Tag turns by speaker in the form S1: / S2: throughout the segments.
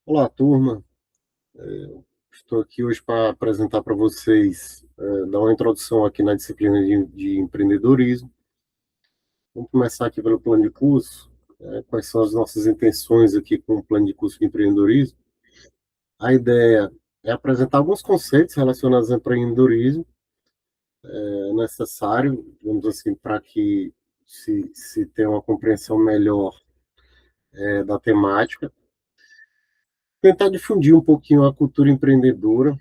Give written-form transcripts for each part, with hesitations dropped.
S1: Olá, turma. Estou aqui hoje para apresentar para vocês, dar uma introdução aqui na disciplina de empreendedorismo. Vamos começar aqui pelo plano de curso. Quais são as nossas intenções aqui com o plano de curso de empreendedorismo? A ideia é apresentar alguns conceitos relacionados ao empreendedorismo, necessário, vamos assim, para que se tenha uma compreensão melhor, da temática. Tentar difundir um pouquinho a cultura empreendedora.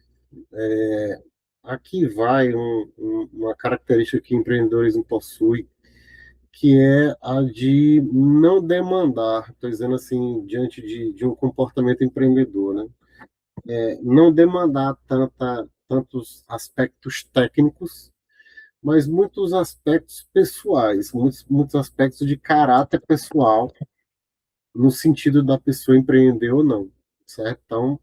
S1: Aqui vai uma característica que empreendedorismo possui, que é a de não demandar, estou dizendo assim, diante de um comportamento empreendedor, né? Não demandar tantos aspectos técnicos, mas muitos aspectos pessoais, muitos aspectos de caráter pessoal, no sentido da pessoa empreender ou não, certo? Então,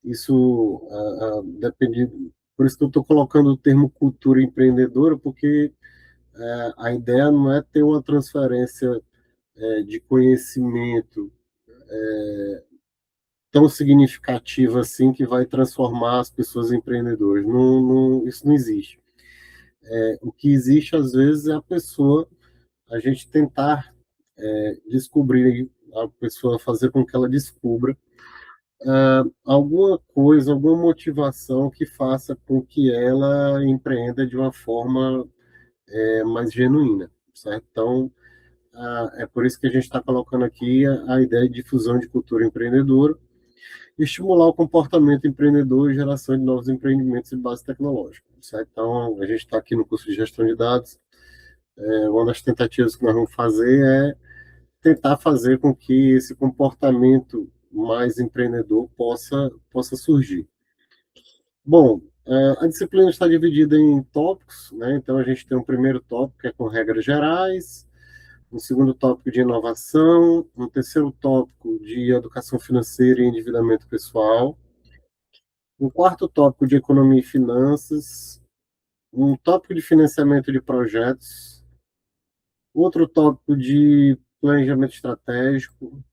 S1: isso depende. Por isso que eu estou colocando o termo cultura empreendedora, porque a ideia não é ter uma transferência de conhecimento tão significativa assim que vai transformar as pessoas em empreendedores. Não, isso não existe. O que existe, às vezes, é a gente tentar descobrir, a pessoa fazer com que ela descubra alguma coisa, alguma motivação que faça com que ela empreenda de uma forma mais genuína, certo? Então, é por isso que a gente está colocando aqui a ideia de difusão de cultura empreendedora, estimular o comportamento empreendedor e geração de novos empreendimentos de base tecnológica, certo? Então, a gente está aqui no curso de gestão de dados. Uma das tentativas que nós vamos fazer é tentar fazer com que esse comportamento mais empreendedor possa surgir. Bom, a disciplina está dividida em tópicos, né? Então, a gente tem um primeiro tópico que é com regras gerais, um segundo tópico de inovação, um terceiro tópico de educação financeira e endividamento pessoal, um quarto tópico de economia e finanças, um tópico de financiamento de projetos, outro tópico de planejamento estratégico,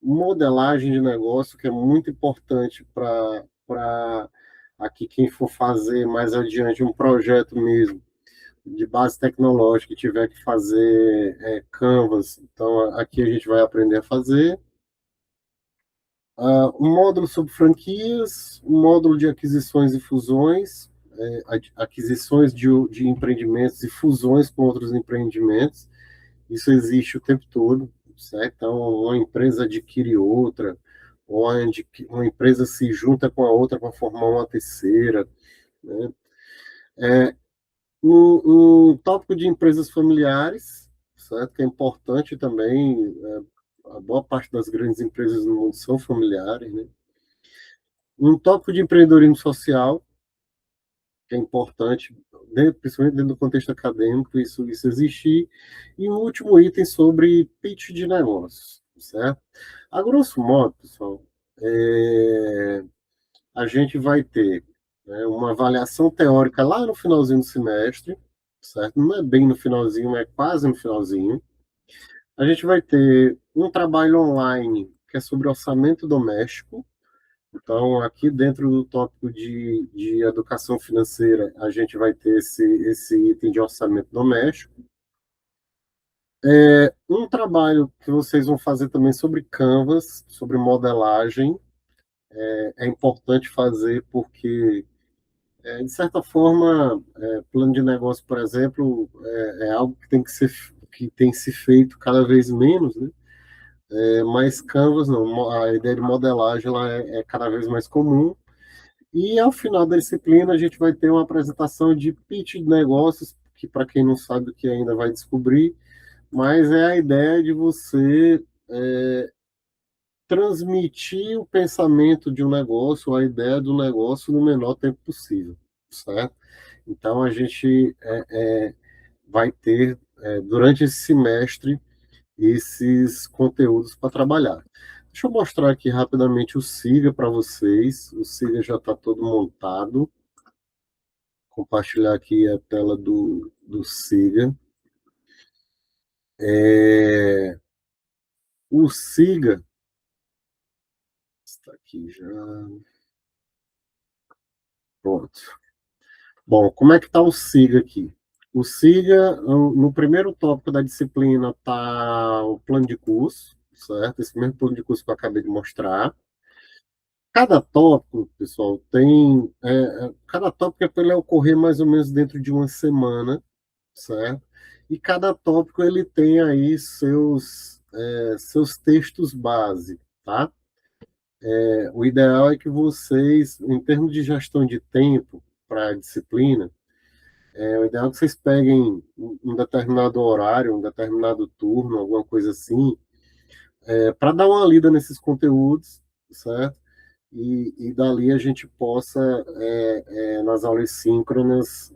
S1: modelagem de negócio, que é muito importante para aqui quem for fazer mais adiante um projeto mesmo de base tecnológica e tiver que fazer Canvas, então aqui a gente vai aprender a fazer. Um módulo sobre franquias, um módulo de aquisições e fusões, aquisições de empreendimentos e fusões com outros empreendimentos. Isso existe o tempo todo, certo? Então, uma empresa adquire outra, ou uma empresa se junta com a outra para formar uma terceira, né? Um tópico de empresas familiares, certo? Que é importante também. A boa parte das grandes empresas no mundo são familiares, né? Um tópico de empreendedorismo social, que é importante, principalmente dentro do contexto acadêmico, isso existir. E um último item sobre pitch de negócios, certo? A grosso modo, pessoal, a gente vai ter, né, uma avaliação teórica lá no finalzinho do semestre, certo? Não é bem no finalzinho, mas é quase no finalzinho. A gente vai ter um trabalho online que é sobre orçamento doméstico. Então, aqui dentro do tópico de educação financeira, a gente vai ter esse item de orçamento doméstico. Um trabalho que vocês vão fazer também sobre Canvas, sobre modelagem, é importante fazer porque, de certa forma, plano de negócio, por exemplo, é algo que que tem se feito cada vez menos, né? Mas Canvas não, a ideia de modelagem ela é cada vez mais comum. E ao final da disciplina, a gente vai ter uma apresentação de pitch de negócios, que para quem não sabe o que ainda vai descobrir, mas é a ideia de você transmitir o pensamento de um negócio, a ideia do negócio no menor tempo possível, certo? Então, a gente vai ter, durante esse semestre, esses conteúdos para trabalhar. Deixa eu mostrar aqui rapidamente o Siga para vocês. O Siga já está todo montado. Compartilhar aqui a tela do Siga. O Siga, Está aqui já. Pronto. Bom, como é que está o SIGA aqui? O SIGA, no primeiro tópico da disciplina, está o plano de curso, certo? Esse mesmo plano de curso que eu acabei de mostrar. Cada tópico, pessoal, cada tópico é para ele ocorrer mais ou menos dentro de uma semana, certo? E cada tópico ele tem aí seus textos base, tá? O ideal é que vocês, em termos de gestão de tempo para a disciplina, o ideal é que vocês peguem um determinado horário, um determinado turno, alguma coisa assim, para dar uma lida nesses conteúdos, certo? E dali a gente possa, nas aulas síncronas,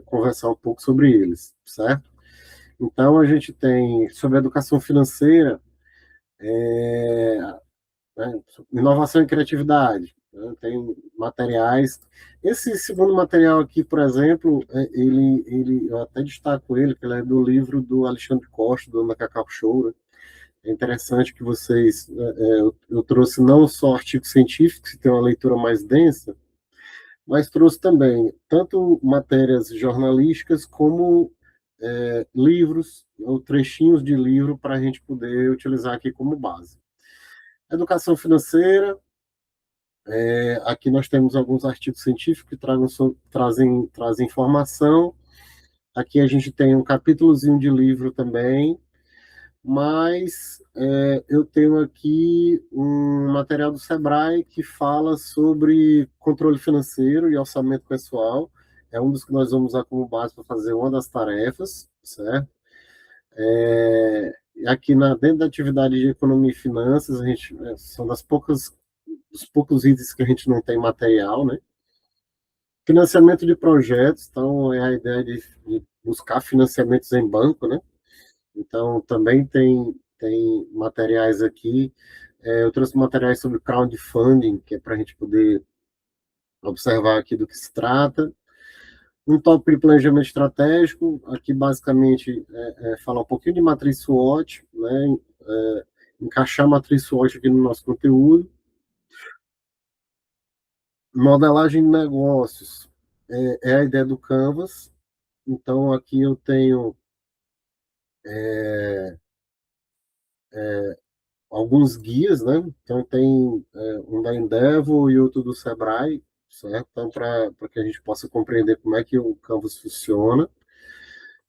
S1: conversar um pouco sobre eles, certo? Então, a gente tem sobre educação financeira, né, inovação e criatividade, né, tem materiais. Esse segundo material aqui, por exemplo, eu até destaco ele, que ele é do livro do Alexandre Costa, do Ana Cacau Show, né? É interessante que vocês, eu trouxe não só artigos científicos, que tem uma leitura mais densa, mas trouxe também tanto matérias jornalísticas como livros ou trechinhos de livro para a gente poder utilizar aqui como base. Educação financeira, aqui nós temos alguns artigos científicos que trazem informação. Aqui a gente tem um capítulozinho de livro também, mas eu tenho aqui um material do Sebrae que fala sobre controle financeiro e orçamento pessoal. É um dos que nós vamos usar como base para fazer uma das tarefas, certo? Aqui dentro da atividade de economia e finanças, são dos poucos itens que a gente não tem material, né? Financiamento de projetos, então é a ideia de buscar financiamentos em banco, né? Então, também tem materiais aqui. Eu trouxe materiais sobre crowdfunding, que é para a gente poder observar aqui do que se trata. Um tópico de planejamento estratégico, aqui basicamente falar um pouquinho de matriz SWOT, né? Encaixar a matriz SWOT aqui no nosso conteúdo. Modelagem de negócios, é a ideia do Canvas. Então, aqui eu tenho alguns guias, né? Então tem um da Endeavor e outro do Sebrae, certo? Então para que a gente possa compreender como é que o Canvas funciona.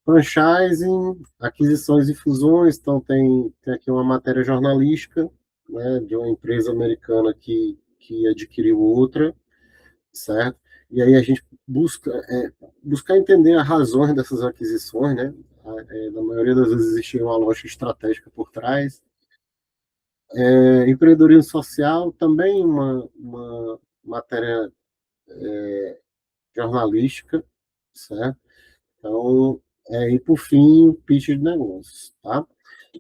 S1: Franchising, aquisições e fusões, então tem aqui uma matéria jornalística, né, de uma empresa americana que adquiriu outra, certo? E aí a gente buscar entender as razões dessas aquisições, né? Na maioria das vezes existia uma lógica estratégica por trás. Empreendedorismo social, também uma matéria jornalística, certo? Então, e por fim, o pitch de negócios, tá?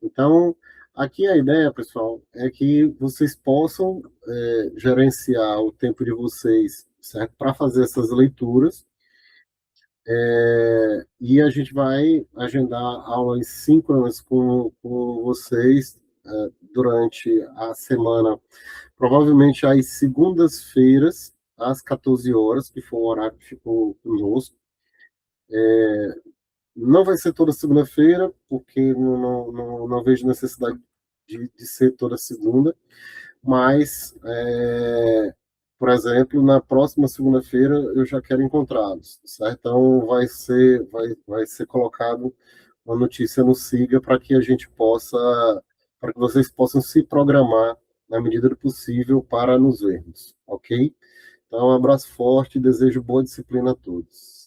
S1: Então, aqui a ideia, pessoal, é que vocês possam gerenciar o tempo de vocês, certo? Para fazer essas leituras, e a gente vai agendar aulas síncronas com vocês durante a semana, provavelmente às segundas-feiras, às 14 horas, que foi o horário que ficou conosco. Não vai ser toda segunda-feira, porque não vejo necessidade de ser toda segunda, mas, por exemplo, na próxima segunda-feira eu já quero encontrá-los, certo? Então vai ser colocado uma notícia no Siga para que vocês possam se programar na medida do possível para nos vermos, ok? Então, um abraço forte e desejo boa disciplina a todos.